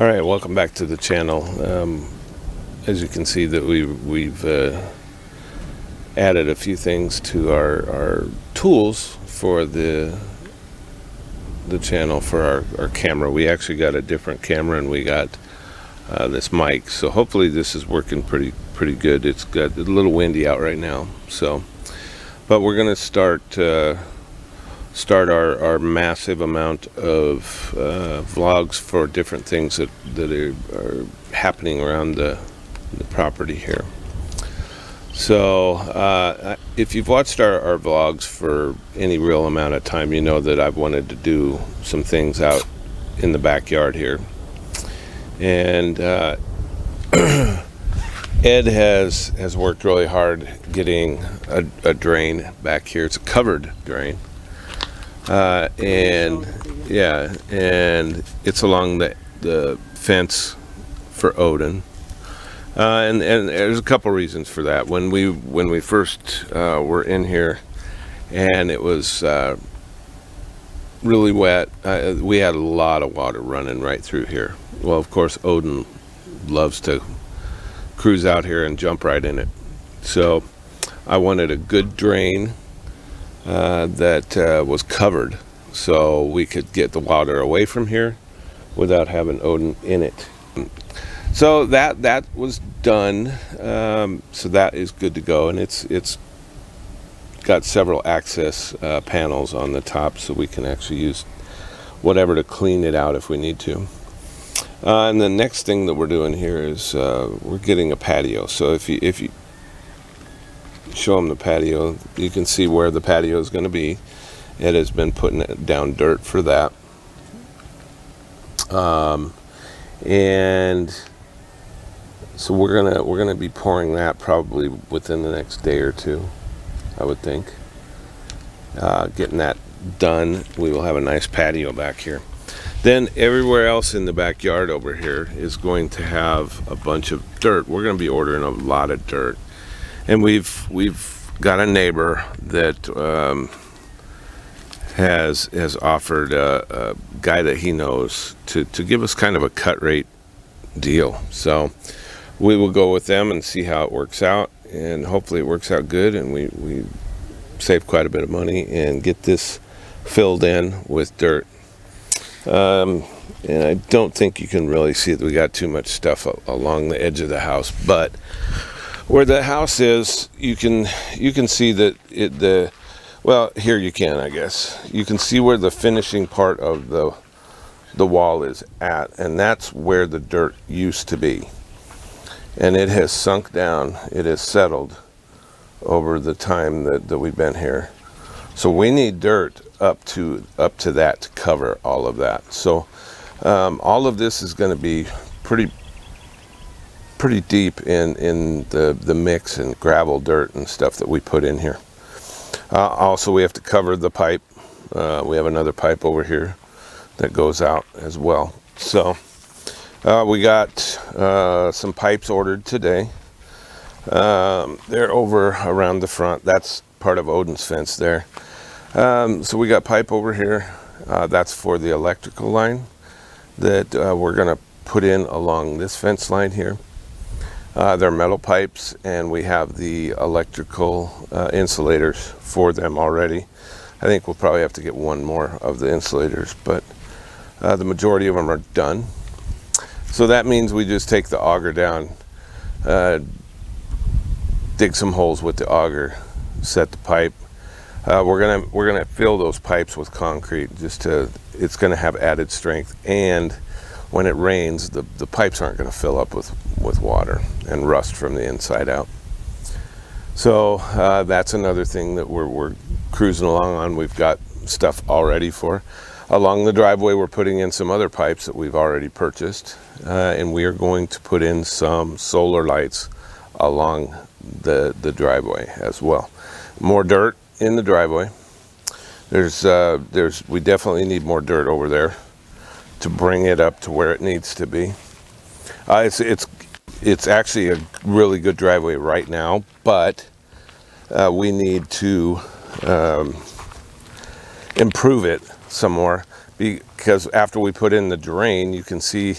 All right, welcome back to the channel. As you can see, that we've added a few things to our tools for the channel for our camera. We actually got a different camera, and we got this mic. So hopefully this is working pretty good. It's got a little windy out right now. So, but we're gonna start our massive amount of vlogs for different things that are happening around the property here. So if you've watched our vlogs for any real amount of time, you know that I've wanted to do some things out in the backyard here. And Ed has worked really hard getting a drain back here. It's a covered drain. And it's along the fence for Odin, and there's a couple reasons for that. When we first were in here, and it was really wet, we had a lot of water running right through here. Well, of course, Odin loves to cruise out here and jump right in it. So I wanted a good drain that was covered, so we could get the water away from here without having Odin in it. So that was done. So that is good to go, and it's got several access panels on the top, so we can actually use whatever to clean it out if we need to. And the next thing that we're doing here is we're getting a patio. So if you show them the patio, you can see where the patio is going to be. It has been putting down dirt for that, and so we're gonna be pouring that probably within the next day or two, I would think. Getting that done, we will have a nice patio back here. Then everywhere else in the backyard over here is going to have a bunch of dirt. We're going to be ordering a lot of dirt. And we've got a neighbor that has offered a guy that he knows to give us kind of a cut rate deal. So we will go with them and see how it works out, and hopefully it works out good, and we save quite a bit of money and get this filled in with dirt. And I don't think you can really see that we got too much stuff along the edge of the house, but where the house is, you can see that well, here you can, I guess. You can see where the finishing part of the wall is at, and that's where the dirt used to be. And it has sunk down, it has settled over the time that we've been here. So we need dirt up to that to cover all of that. So all of this is going to be pretty deep in the mix and gravel, dirt, and stuff that we put in here. Also, we have to cover the pipe. We have another pipe over here that goes out as well. So we got some pipes ordered today. They're over around the front. That's part of Odin's fence there. So we got pipe over here. That's for the electrical line that we're going to put in along this fence line here. They're metal pipes, and we have the electrical insulators for them already. I think we'll probably have to get one more of the insulators, but the majority of them are done. So that means we just take the auger down, dig some holes with the auger, set the pipe. We're gonna fill those pipes with concrete. It's gonna have added strength, and when it rains, the pipes aren't going to fill up with water and rust from the inside out. So that's another thing that we're cruising along on. We've got stuff all ready for. Along the driveway, we're putting in some other pipes that we've already purchased, and we are going to put in some solar lights along the driveway as well. More dirt in the driveway. We definitely need more dirt over there to bring it up to where it needs to be. It's actually a really good driveway right now, but we need to improve it some more, because after we put in the drain, you can see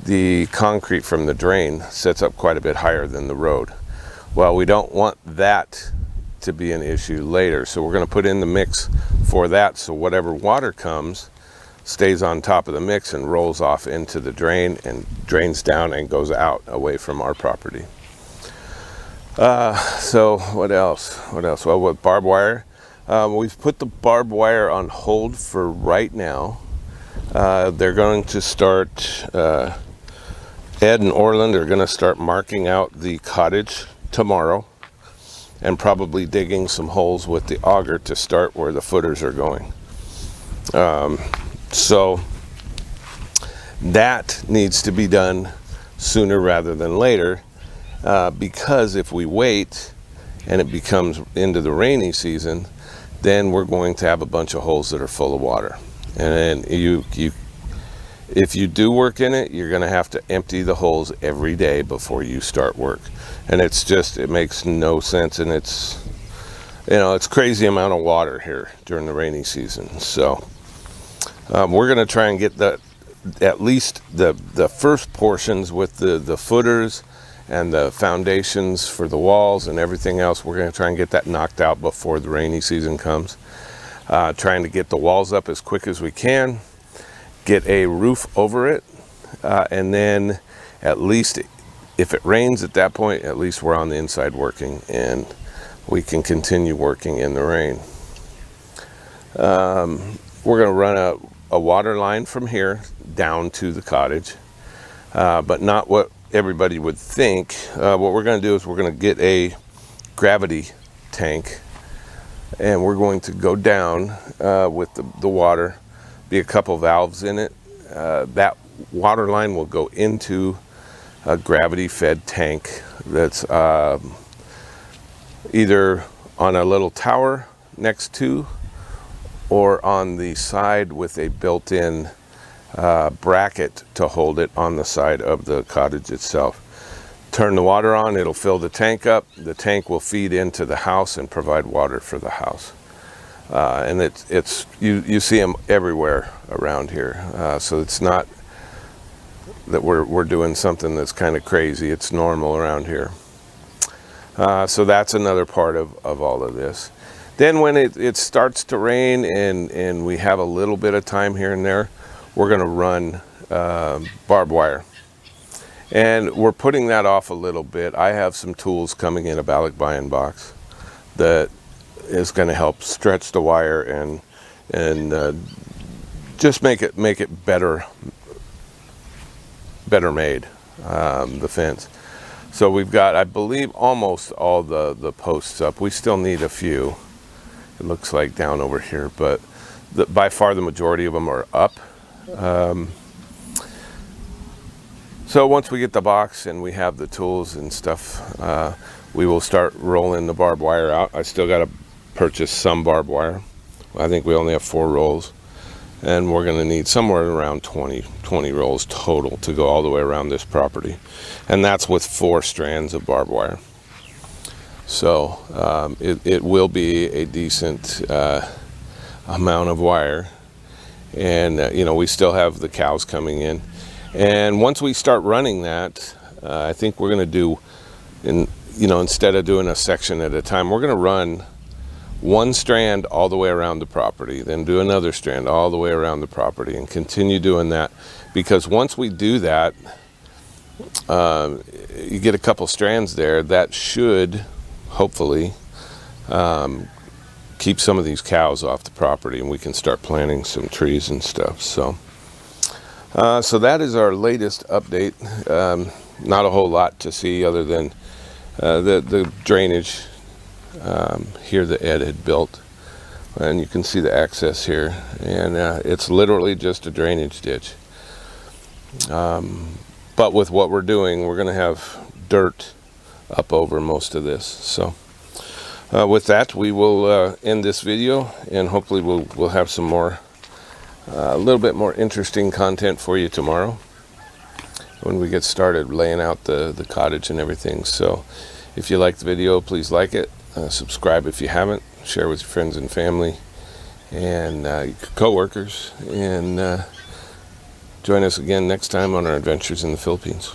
the concrete from the drain sets up quite a bit higher than the road. Well, we don't want that to be an issue later, so we're going to put in the mix for that, so whatever water comes stays on top of the mix and rolls off into the drain and drains down and goes out away from our property. So what else? Well, with barbed wire, we've put the barbed wire on hold for right now. They're going to start, Ed and Orland are going to start marking out the cottage tomorrow and probably digging some holes with the auger to start where the footers are going. So that needs to be done sooner rather than later, because if we wait and it becomes into the rainy season, then we're going to have a bunch of holes that are full of water. And then if you do work in it, you're going to have to empty the holes every day before you start work. And it makes no sense, and it's crazy amount of water here during the rainy season. So we're going to try and get at least the first portions with the footers and the foundations for the walls and everything else. We're going to try and get that knocked out before the rainy season comes. Trying to get the walls up as quick as we can, get a roof over it, and then at least if it rains at that point, at least we're on the inside working and we can continue working in the rain. We're going to run a water line from here down to the cottage, but not what everybody would think. What we're going to do is we're going to get a gravity tank, and we're going to go down with the water, be a couple valves in it. That water line will go into a gravity fed tank that's either on a little tower next to or on the side with a built-in bracket to hold it on the side of the cottage itself. Turn the water on, it'll fill the tank up. The tank will feed into the house and provide water for the house. And you see them everywhere around here. So it's not that we're doing something that's kind of crazy. It's normal around here. So that's another part of all of this. Then when it starts to rain and we have a little bit of time here and there, we're going to run barbed wire. And we're putting that off a little bit. I have some tools coming in a Balik buy-in box that is going to help stretch the wire and just make it better made, the fence. So we've got, I believe, almost all the posts up. We still need a few, it looks like, down over here, but by far the majority of them are up. So once we get the box and we have the tools and stuff, we will start rolling the barbed wire out. I still got to purchase some barbed wire. I think we only have 4 rolls, and we're going to need somewhere around 20 rolls total to go all the way around this property, and that's with 4 strands of barbed wire. So it will be a decent amount of wire, and we still have the cows coming in. And once we start running that, I think we're going to do, instead of doing a section at a time, we're going to run 1 strand all the way around the property, then do another strand all the way around the property, and continue doing that. Because once we do that, you get a couple strands there, that should hopefully keep some of these cows off the property, and we can start planting some trees and stuff. So that is our latest update. Not a whole lot to see other than the drainage here that Ed had built, and you can see the access here, and it's literally just a drainage ditch. But with what we're doing, we're going to have dirt up over most of this. So with that, we will end this video, and hopefully we'll have some more a little bit more interesting content for you tomorrow when we get started laying out the cottage and everything. So if you like the video, please like it, subscribe if you haven't, share with your friends and family and your co-workers, and Join us again next time on our adventures in the Philippines.